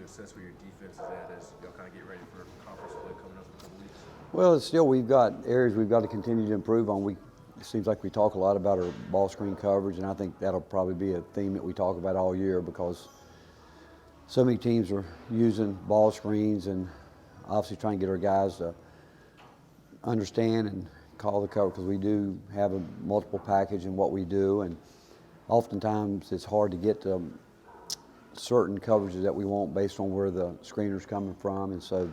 assess where your defense is at as y'all kind of get ready for conference play coming up in a couple weeks? Well, still we've got areas we've got to continue to improve on. It seems like we talk a lot about our ball screen coverage, and I think that'll probably be a theme that we talk about all year because so many teams are using ball screens and obviously trying to get our guys to understand and call the cover because we do have a multiple package in what we do, and oftentimes it's hard to get to certain coverages that we want based on where the screener's coming from, and so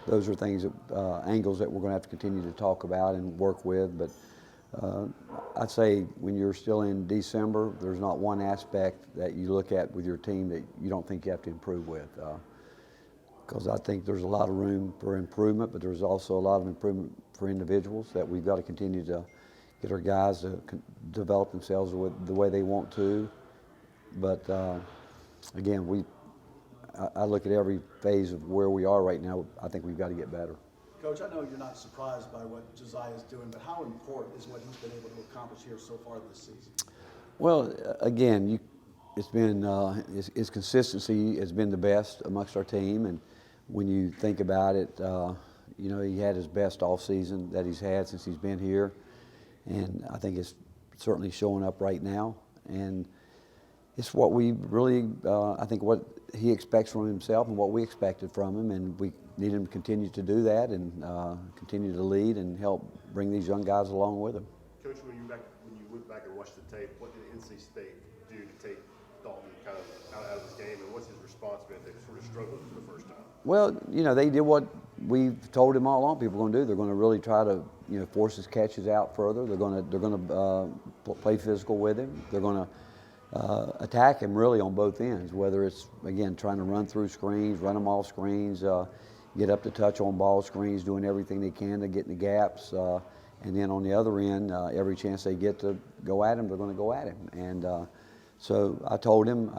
those are things that angles that we're going to have to continue to talk about and work with. But I'd say when you're still in December, there's not one aspect that you look at with your team that you don't think you have to improve with. Because I think there's a lot of room for improvement, but there's also a lot of improvement for individuals that we've got to continue to get our guys to develop themselves the way they want to. But again, I look at every phase of where we are right now. I think we've got to get better. Coach, I know you're not surprised by what Josiah is doing, but how important is what he's been able to accomplish here so far this season? Well, again, it's been his consistency has been the best amongst our team, and when you think about it, he had his best off season that he's had since he's been here, and I think it's certainly showing up right now. And it's what we really, I think, what he expects from himself and what we expected from him, and we need him to continue to do that and continue to lead and help bring these young guys along with him. Coach, when you went back and watched the tape, what did NC State do to take Dalton kind of out of this game, and what's his response been? They sort of struggled for the first time. Well, they did what we've told him all along people are going to do. They're going to really try to force his catches out further. They're going to play physical with him. They're going to attack him really on both ends, whether it's, again, trying to run through screens, run them off screens, get up to touch on ball screens, doing everything they can to get in the gaps. And then on the other end, every chance they get to go at him, they're going to go at him. And so I told him,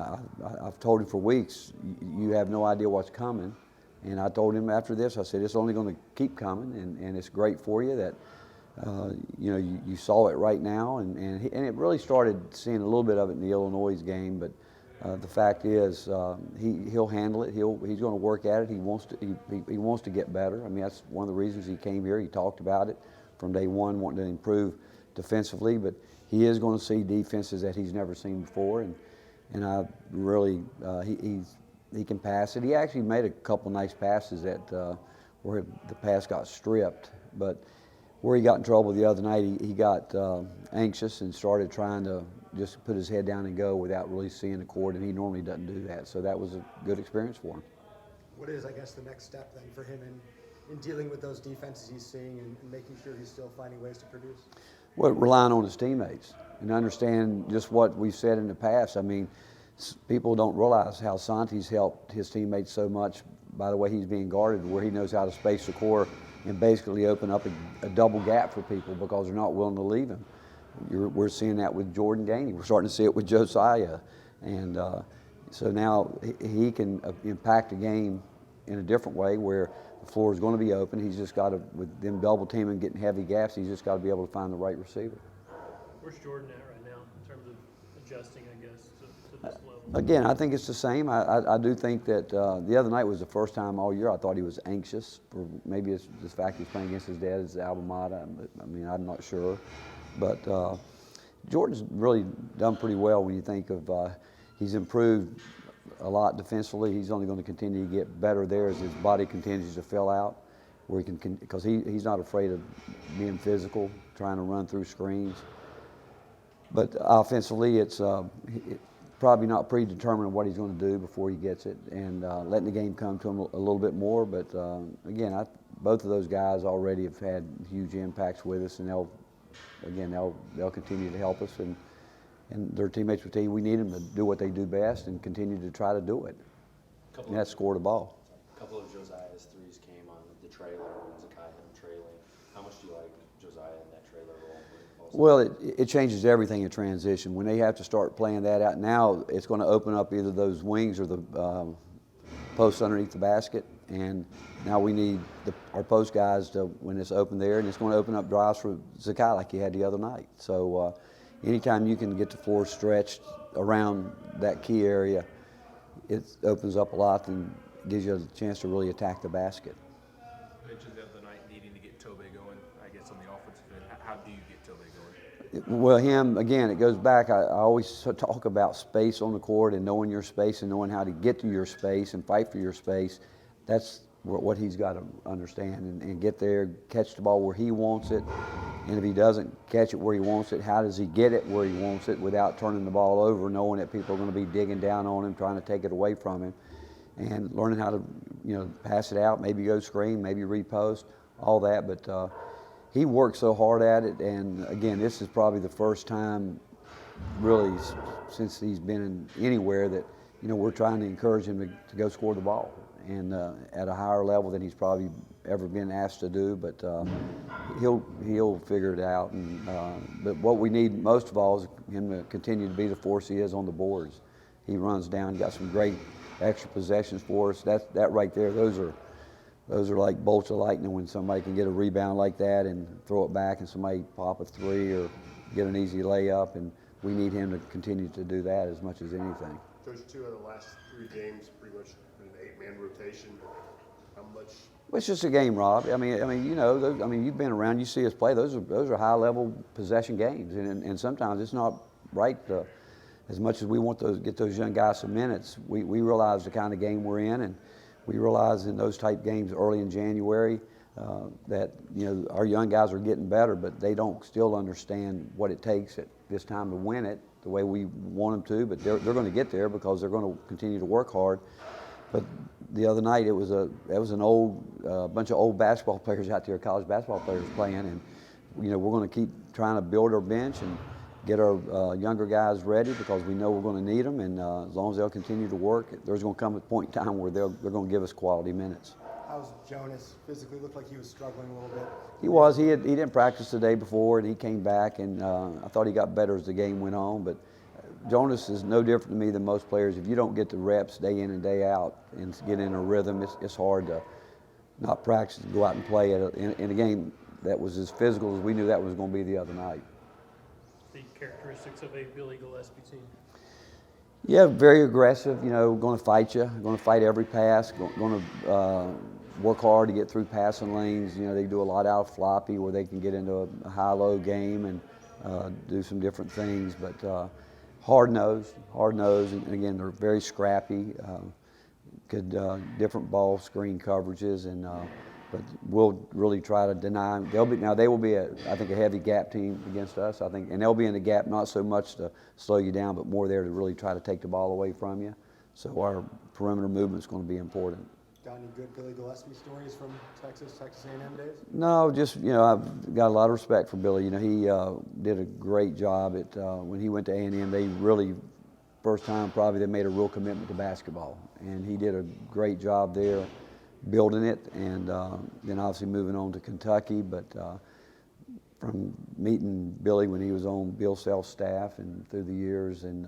I've told him for weeks, you have no idea what's coming. And I told him after this, I said, it's only going to keep coming, and it's great for you that you saw it right now, and it really started seeing a little bit of it in the Illinois game. But the fact is, he'll handle it. He's going to work at it. He wants to get better. I mean, that's one of the reasons he came here. He talked about it from day one, wanting to improve defensively. But he is going to see defenses that he's never seen before, and I really he can pass it. He actually made a couple nice passes where the pass got stripped, but where he got in trouble the other night, he got anxious and started trying to just put his head down and go without really seeing the court, and he normally doesn't do that. So that was a good experience for him. What is, I guess, the next step then for him in dealing with those defenses he's seeing and making sure he's still finding ways to produce? Well, relying on his teammates and understand just what we've said in the past. I mean, people don't realize how Santi's helped his teammates so much by the way he's being guarded, where he knows how to space the core and basically open up a double gap for people because they're not willing to leave him. We're seeing that with Jordan Gainey. We're starting to see it with Josiah. And so now he can impact the game in a different way where the floor is going to be open. He's just got to, with them double teaming, getting heavy gaps, he's just got to be able to find the right receiver. Where's Jordan at right now in terms of adjusting, I guess, to this level? Again, I think it's the same. I do think that the other night was the first time all year I thought he was anxious. For maybe it's the fact he's playing against his dad as alma mater. I mean, I'm not sure. But Jordan's really done pretty well when you think of he's improved a lot defensively. He's only going to continue to get better there as his body continues to fill out, where he can, because he's not afraid of being physical, trying to run through screens. But offensively, it's probably not predetermined what he's going to do before he gets it, and letting the game come to him a little bit more. But again, both of those guys already have had huge impacts with us, and they'll continue to help us, and their teammates will tell you we need them to do what they do best and continue to try to do it. And that's score the ball. A couple of Josiah's threes came on the trailer when Zakai had him trailing. How much do you like Josiah in that trailer role? Well, it changes everything in transition. When they have to start playing that out, now it's going to open up either those wings or the posts underneath the basket. And now we need our post guys to, when it's open there, and it's going to open up drives for Zakai like he had the other night. So anytime you can get the floor stretched around that key area, it opens up a lot. And gives you a chance to really attack the basket. You mentioned the other night needing to get Tobe going, I guess, on the offensive end. How do you get Tobe going? Well, him, again, it goes back, I always talk about space on the court and knowing your space and knowing how to get to your space and fight for your space. That's what he's got to understand and get there, catch the ball where he wants it. And if he doesn't catch it where he wants it, how does he get it where he wants it without turning the ball over, knowing that people are going to be digging down on him, trying to take it away from him, and learning how to, pass it out, maybe go screen, maybe repost, all that. But he worked so hard at it, and again, this is probably the first time really since he's been anywhere that, we're trying to encourage him to go score the ball, and at a higher level than he's probably ever been asked to do. But he'll figure it out. And but what we need most of all is him to continue to be the force he is on the boards. He runs down, got some great extra possessions for us. That right there, those are like bolts of lightning when somebody can get a rebound like that and throw it back, and somebody pop a three or get an easy layup. And we need him to continue to do that as much as anything. Coach, 2 of the last 3 games pretty much been an 8-man rotation. How much? Well, it's just a game, Rob. I mean, you've been around. You see us play. Those are high-level possession games, and sometimes it's not right. As much as we want to get those young guys some minutes, we realize the kind of game we're in, and we realize in those type games early in January that our young guys are getting better, but they don't still understand what it takes at this time to win it the way we want them to. But they're going to get there because they're going to continue to work hard. But the other night it was an old bunch of old basketball players out there, college basketball players playing, and we're going to keep trying to build our bench and get our younger guys ready because we know we're going to need them. And as long as they'll continue to work, there's going to come a point in time where they're going to give us quality minutes. How's Jonas? Physically looked like he was struggling a little bit. He was. He didn't practice the day before, and he came back, and I thought he got better as the game went on. But Jonas is no different to me than most players. If you don't get the reps day in and day out and get in a rhythm, it's hard to not practice and go out and play in a game that was as physical as we knew that was going to be the other night. The characteristics of a Billy Gillespie team. Yeah, very aggressive. Going to fight you. Going to fight every pass. Going to work hard to get through passing lanes. They do a lot out of floppy where they can get into a high-low game and do some different things. But hard-nosed, and again, they're very scrappy. Good different ball screen coverages, and but we'll really try to deny them. They will be I think a heavy gap team against us. I think, and they'll be in the gap not so much to slow you down, but more there to really try to take the ball away from you. So our perimeter movement is going to be important. Got any good Billy Gillespie stories from Texas A&M days? No, just I've got a lot of respect for Billy. He did a great job at when he went to A&M. They really first time probably they made a real commitment to basketball, and he did a great job there building it, and then obviously moving on to Kentucky. But from meeting Billy when he was on Bill Self's staff and through the years, and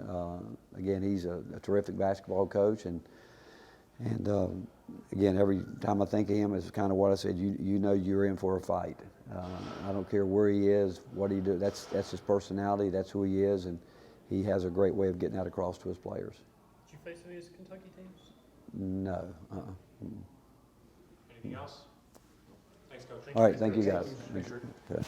again, he's a terrific basketball coach, and again, every time I think of him, it's kind of what I said. You're in for a fight. I don't care where he is, what he do. That's his personality. That's who he is, and he has a great way of getting that across to his players. Did you face any of his Kentucky teams? No. Anything else? Thanks, Coach. All right, thank you guys. Thank you. Okay.